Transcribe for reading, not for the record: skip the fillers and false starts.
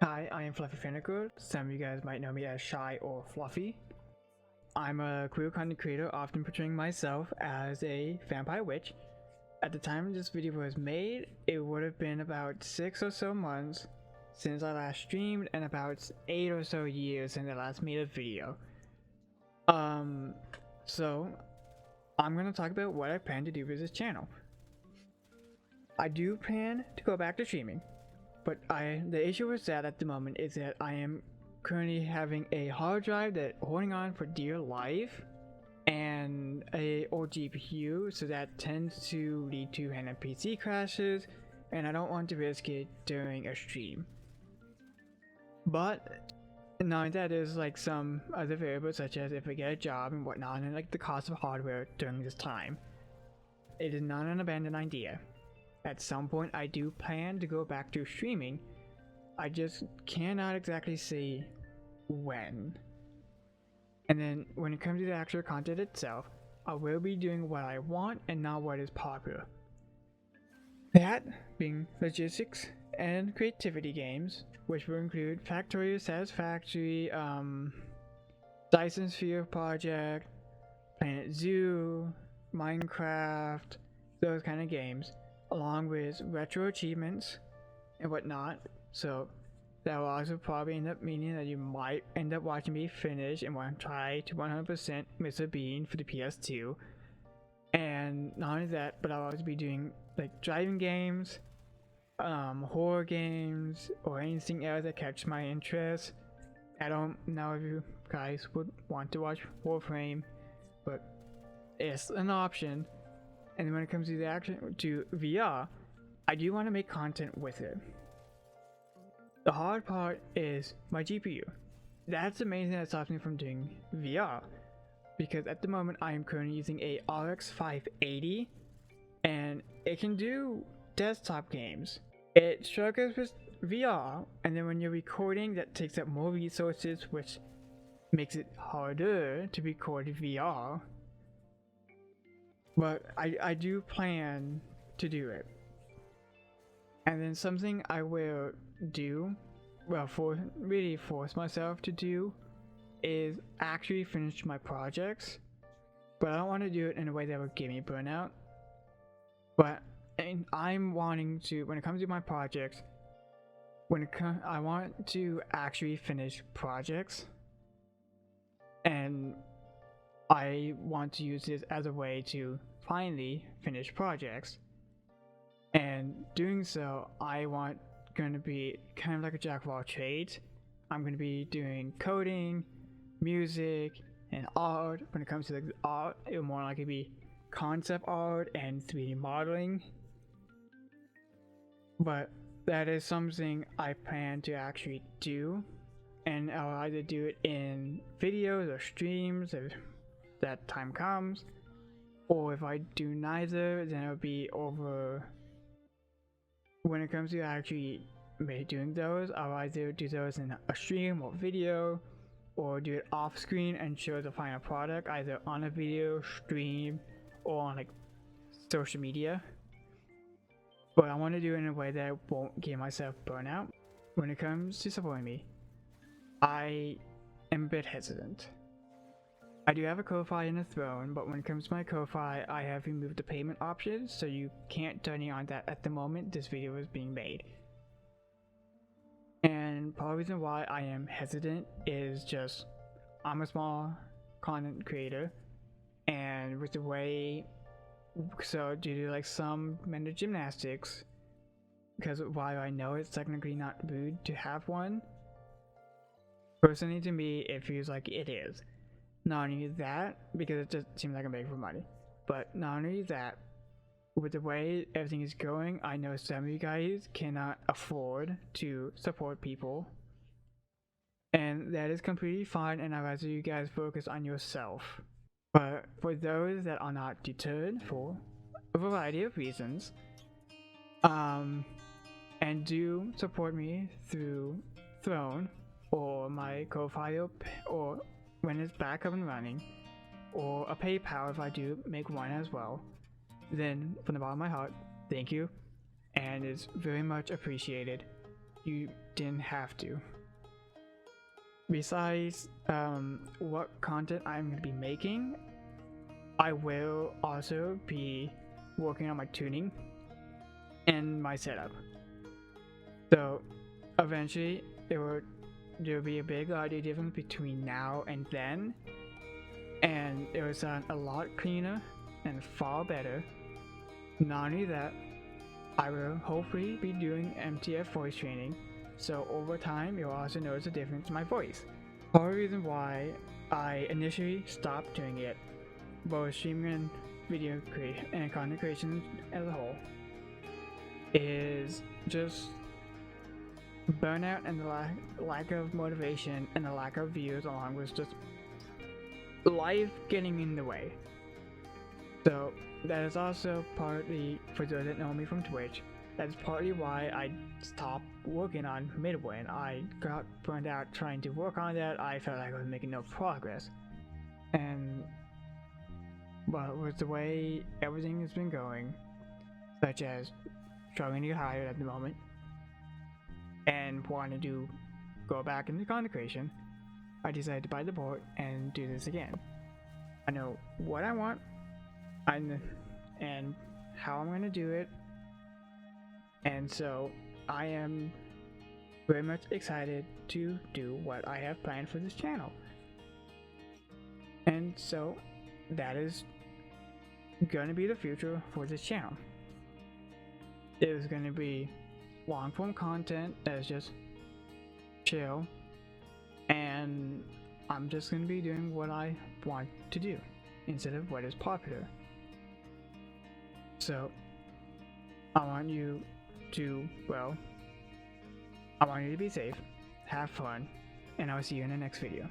Hi, I am Fluffy Fennegood. Some of you guys might know me as Shy or Fluffy. I'm a queer content creator, often portraying myself as a vampire witch. At the time this video was made, it would have been about 6 or so months since I last streamed and about 8 or so years since I last made a video. So I'm gonna talk about what I plan to do with this channel. I do plan to go back to streaming. But the issue with that at the moment is that I am currently having a hard drive that holding on for dear life and a old GPU, so that tends to lead to random PC crashes, and I don't want to risk it during a stream. But now that is like some other variables, such as if I get a job and whatnot, and like the cost of hardware during this time. It is not an abandoned idea. At some point I do plan to go back to streaming, I just cannot exactly say when. And then when it comes to the actual content itself, I will be doing what I want and not what is popular. That being logistics and creativity games, which will include Factorio, Satisfactory, Dyson Sphere Project, Planet Zoo, Minecraft, those kind of games, along with retro achievements and whatnot. So that will also probably end up meaning that you might end up watching me finish and want to try to 100% Mr. Bean for the PS2. And not only that, but I'll also be doing like driving games, horror games, or anything else that catches my interest. I don't know if you guys would want to watch Warframe, but it's an option. And when it comes to to VR, I do want to make content with it. The hard part is my GPU. That's the main thing that stops me from doing VR, because at the moment I am currently using a RX 580, and it can do desktop games. It struggles with VR, and then when you're recording, that takes up more resources, which makes it harder to record VR. But I do plan to do it. And then something I will do, well, really force myself to do, is actually finish my projects. But I don't want to do it in a way that would give me burnout. But I'm wanting to, when it comes to my projects, I want to actually finish projects. And I want to use this as a way to finally finish projects. And doing so, going to be kind of like a jack of all trades. I'm going to be doing coding, music, and art. When it comes to the art, it will more likely be concept art and 3D modeling. But that is something I plan to actually do, and I'll either do it in videos or streams if that time comes, or if I do neither, then it'll be over. When it comes to actually doing those, I'll either do those in a stream or video, or do it off screen and show the final product either on a video, stream, or on like social media. But I want to do it in a way that I won't give myself burnout. When it comes to supporting me, I am a bit hesitant. I do have a Ko-Fi and a Throne, but when it comes to my Ko-Fi, I have removed the payment option, so you can't turn on that at the moment this video is being made. And part of the reason why I am hesitant is just, I'm a small content creator, and with the way, so due to like some mental gymnastics, because while I know it's technically not rude to have one, personally to me it feels like it is. Not only that, because it just seems like I'm begging for money, but not only that, with the way everything is going, I know some of you guys cannot afford to support people, and that is completely fine, and I'd rather you guys focus on yourself. But for those that are not deterred for a variety of reasons, and do support me through Throne or my Ko-Fi, or when it's back up and running, or a PayPal if I do make one as well, then from the bottom of my heart, thank you, and it's very much appreciated. You didn't have to. Besides what content I'm going to be making, I will also be working on my tuning and my setup. So eventually there'll be a big audio difference between now and then, and it will sound a lot cleaner and far better. Not only that, I will hopefully be doing MTF voice training, so over time you'll also notice a difference in my voice. Part of the reason why I initially stopped doing it, both streaming and video creation and content creation as a whole, is just burnout and the lack of motivation and the lack of views, along with just life getting in the way. So that is also partly, for those that know me from Twitch, that's partly why I stopped working on Midway. I got burned out trying to work on that. I felt like I was making no progress. And but with the way everything has been going, such as struggling to get hired at the moment, and wanting to go back into content creation, I decided to bite the bullet and do this again. I know what I want and how I'm going to do it, and so I am very much excited to do what I have planned for this channel. And so that is going to be the future for this channel. It is going to be long form content that is just chill, and I'm just going to be doing what I want to do instead of what is popular. So I want you to, well, I want you to be safe, have fun, and I'll see you in the next video.